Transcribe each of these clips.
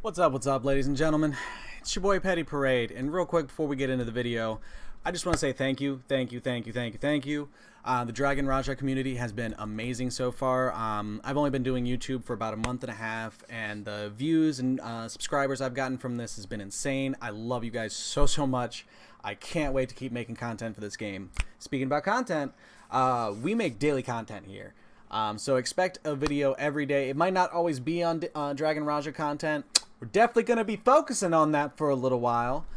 What's up, ladies and gentlemen? It's your boy Petty Parade, and real quick before we get into the video, I just want to say thank you. The Dragon Raja community has been amazing so far. I've only been doing YouTube for about a month and a half, and the views and subscribers I've gotten from this has been insane. I love you guys so much. I can't wait to keep making content for this game. Speaking about content, we make daily content here. So expect a video every day. It might not always be on Dragon Raja content. We're definitely going to be focusing on that for a little while,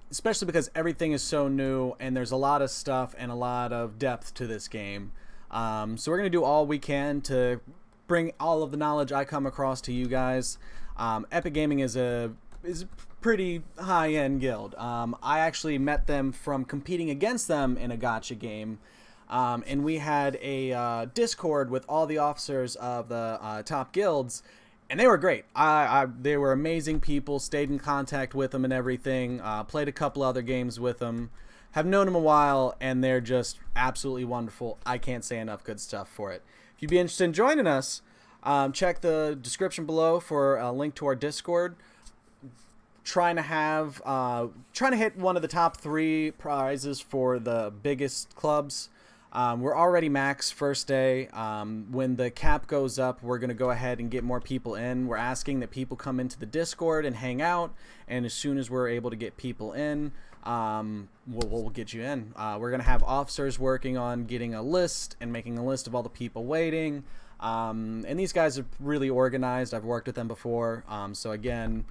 especially because everything is so new and there's a lot of stuff and a lot of depth to this game. So we're going to do all we can to bring all of the knowledge I come across to you guys. Epic Gaming is a pretty high-end guild. I actually met them from competing against them in a gacha game. And we had a Discord with all the officers of the top guilds, and they were great. They were amazing people, stayed in contact with them and everything, played a couple other games with them, have known them a while, and they're just absolutely wonderful. I can't say enough good stuff for it. If you'd be interested in joining us, check the description below for a link to our Discord. Trying to hit one of the top 3 prizes for the biggest clubs. We're already max first day. When the cap goes up, we're going to go ahead and get more people in. We're asking that people come into the Discord and hang out. And as soon as we're able to get people in, we'll get you in. We're going to have officers working on getting a list and making a list of all the people waiting. And these guys are really organized. I've worked with them before. So again,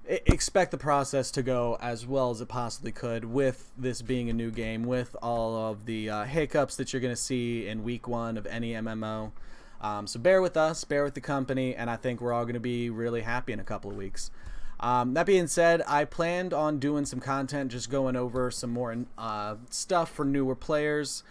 expect the process to go as well as it possibly could, with this being a new game, with all of the hiccups that you're going to see in week 1 of any MMO. So bear with us, bear with the company, and I think we're all going to be really happy in a couple of weeks. That being said, I planned on doing some content, just going over some more stuff for newer players.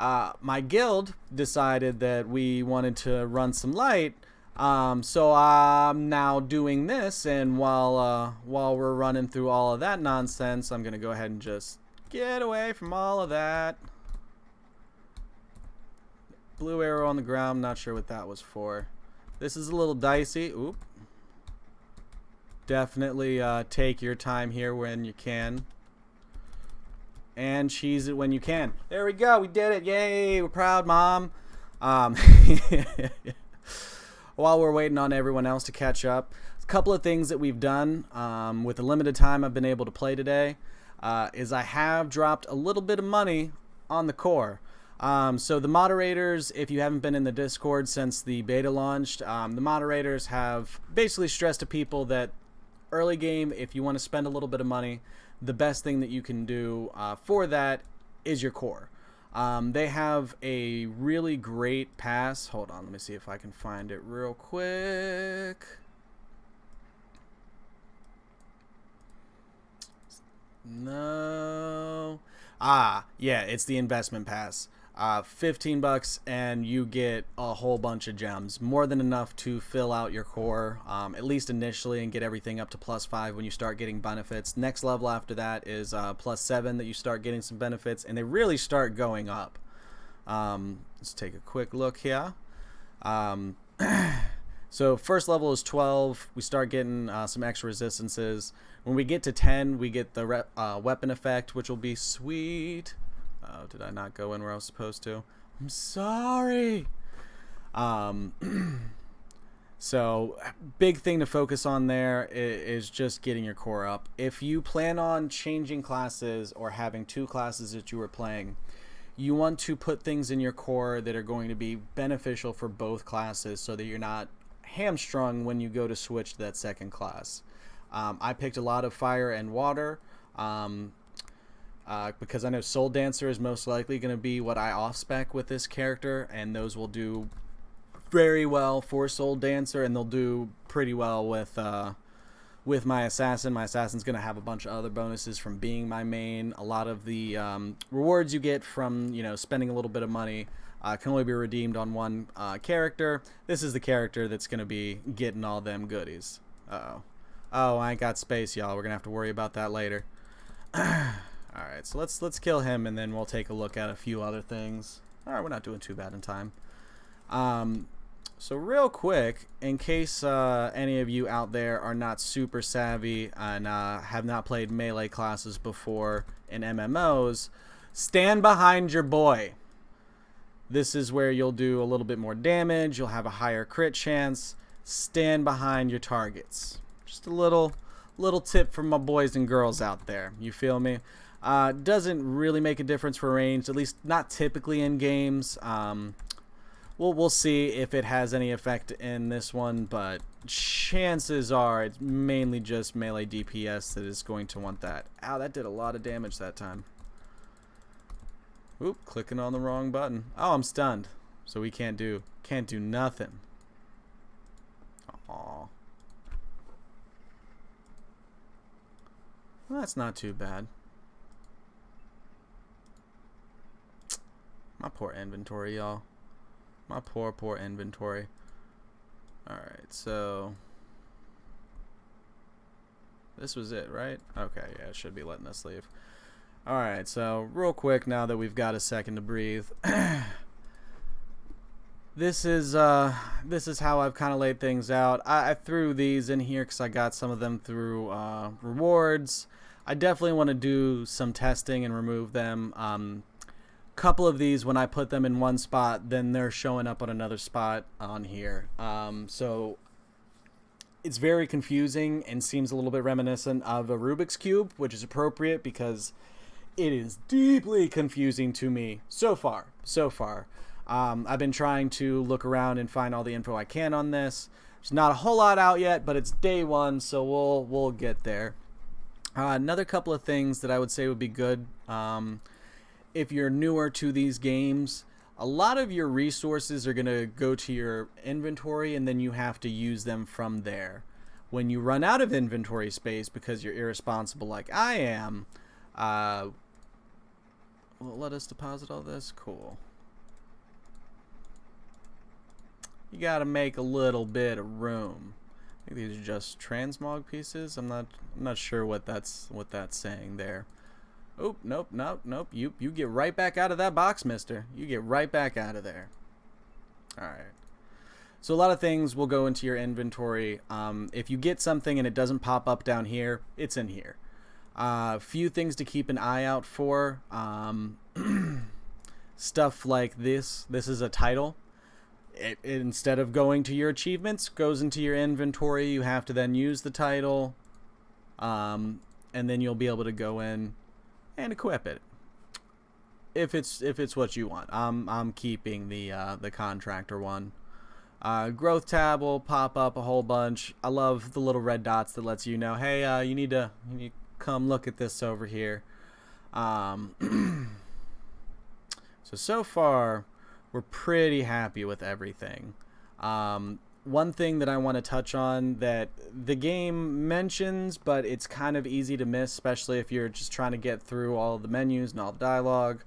My guild decided that we wanted to run some light. So I'm now doing this, and while we're running through all of that nonsense, I'm gonna go ahead and just get away from all of that. Blue arrow on the ground, not sure what that was for. This is a little dicey. Oop. Definitely take your time here when you can. And cheese it when you can. There we go, we did it. Yay, we're proud, Mom. While we're waiting on everyone else to catch up, a couple of things that we've done with the limited time I've been able to play today is I have dropped a little bit of money on the core. So the moderators, if you haven't been in the Discord since the beta launched, the moderators have basically stressed to people that early game, if you want to spend a little bit of money, the best thing that you can do for that is your core. They have a really great pass. Hold on, let me see if I can find it real quick. No. Yeah, it's the investment pass. 15 bucks and you get a whole bunch of gems. More than enough to fill out your core, at least initially, and get everything up to +5 when you start getting benefits. Next level after that is +7 that you start getting some benefits, and they really start going up. Let's take a quick look here. So first level is 12. We start getting some extra resistances. When we get to 10, we get the weapon effect, which will be sweet. Oh, did I not go in where I was supposed to? I'm sorry. So big thing to focus on there is just getting your core up. If you plan on changing classes or having 2 classes that you were playing, you want to put things in your core that are going to be beneficial for both classes so that you're not hamstrung when you go to switch to that second class. I picked a lot of fire and water. Because I know Soul Dancer is most likely going to be what I off-spec with this character, and those will do very well for Soul Dancer, and they'll do pretty well with my Assassin. My Assassin's going to have a bunch of other bonuses from being my main. A lot of the rewards you get from, spending a little bit of money can only be redeemed on one character. This is the character that's going to be getting all them goodies. Uh-oh. Oh, I ain't got space, y'all. We're going to have to worry about that later. Alright, so let's kill him, and then we'll take a look at a few other things. Alright, we're not doing too bad in time. So real quick, in case any of you out there are not super savvy and have not played melee classes before in MMOs, stand behind your boy. This is where you'll do a little bit more damage, you'll have a higher crit chance. Stand behind your targets. Just a little tip from my boys and girls out there. You feel me? Doesn't really make a difference for range, at least not typically in games. We'll see if it has any effect in this one, but chances are it's mainly just melee DPS that is going to want that. Ow, that did a lot of damage that time. Oop, clicking on the wrong button. Oh, I'm stunned. So we can't do nothing. Aw. Well, that's not too bad. My poor inventory, y'all. My poor inventory. Alright, so this was it, right? Okay, yeah, it should be letting us leave. Alright, so real quick, now that we've got a second to breathe. This is how I've kind of laid things out. I threw these in here because I got some of them through rewards. I definitely want to do some testing and remove them. Couple of these, when I put them in one spot, then they're showing up on another spot on here. So it's very confusing and seems a little bit reminiscent of a Rubik's Cube, which is appropriate because it is deeply confusing to me so far. I've been trying to look around and find all the info I can on this. There's not a whole lot out yet, but it's day one, so we'll get there. Another couple of things that I would say would be good. If you're newer to these games, a lot of your resources are going to go to your inventory and then you have to use them from there. When you run out of inventory space because you're irresponsible like I am, will it let us deposit all this? Cool. You got to make a little bit of room. I think these are just transmog pieces. I'm not sure what that's saying there. Oh, nope. You get right back out of that box, mister. You get right back out of there. Alright. So a lot of things will go into your inventory. If you get something and it doesn't pop up down here, it's in here. Few things to keep an eye out for. Stuff like this. This is a title. It, instead of going to your achievements, goes into your inventory. You have to then use the title. And then you'll be able to go in and equip it if it's what you want. I'm keeping the contractor one. Growth tab will pop up a whole bunch. I love the little red dots that lets you know, hey, you need to come look at this over here. So far we're pretty happy with everything. One thing that I want to touch on that the game mentions, but it's kind of easy to miss, especially if you're just trying to get through all the menus and all the dialogue.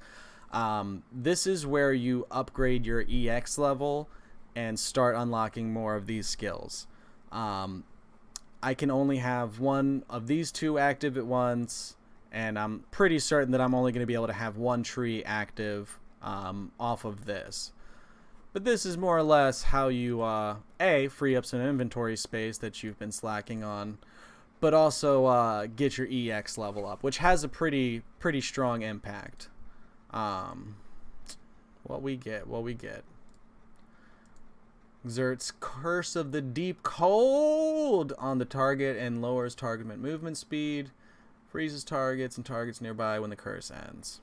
This is where you upgrade your EX level and start unlocking more of these skills. I can only have one of these two active at once, and I'm pretty certain that I'm only going to be able to have one tree active off of this. But this is more or less how you, free up some inventory space that you've been slacking on, but also get your EX level up, which has a pretty strong impact. What we get. Exerts Curse of the Deep Cold on the target and lowers target movement speed. Freezes targets and targets nearby when the curse ends.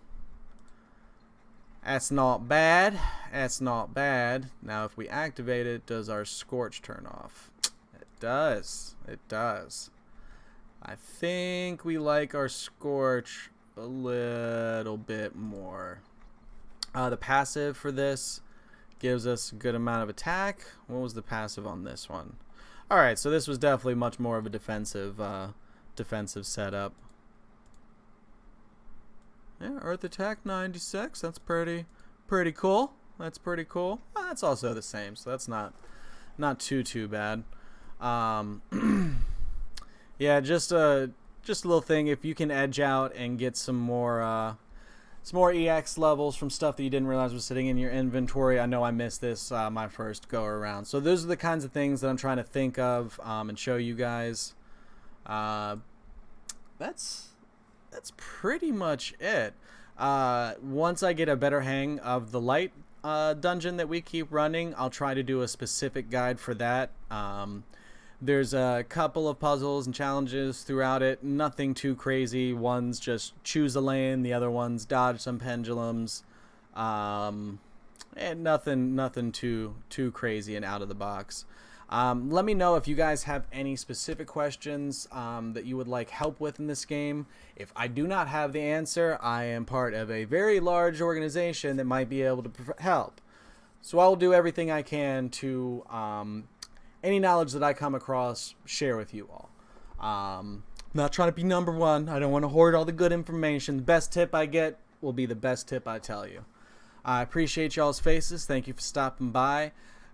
That's not bad. Now if we activate it, does our Scorch turn off? It does. I think we like our Scorch a little bit more. The passive for this gives us a good amount of attack. What was the passive on this one? Alright, so this was definitely much more of a defensive setup. Yeah, Earth Attack 96. That's pretty cool. That's also the same, so that's not too bad. Yeah, just a little thing. If you can edge out and get some more some more EX levels from stuff that you didn't realize was sitting in your inventory. I know I missed this my first go around. So those are the kinds of things that I'm trying to think of and show you guys. That's pretty much it. Once I get a better hang of the light dungeon that we keep running, I'll try to do a specific guide for that. There's a couple of puzzles and challenges throughout it, nothing too crazy. One's just choose a lane, the other one's dodge some pendulums, and nothing too crazy and out of the box. Let me know if you guys have any specific questions that you would like help with in this game. If I do not have the answer, I am part of a very large organization that might be able to help. So I will do everything I can to any knowledge that I come across, share with you all. Not trying to be number one. I don't want to hoard all the good information. The best tip I get will be the best tip I tell you. I appreciate y'all's faces. Thank you for stopping by.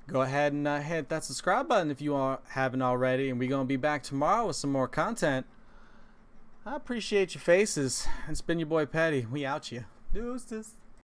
Go ahead and hit that subscribe button if you haven't already. And we're going to be back tomorrow with some more content. I appreciate your faces. It's been your boy Petty. We out you. Deuces.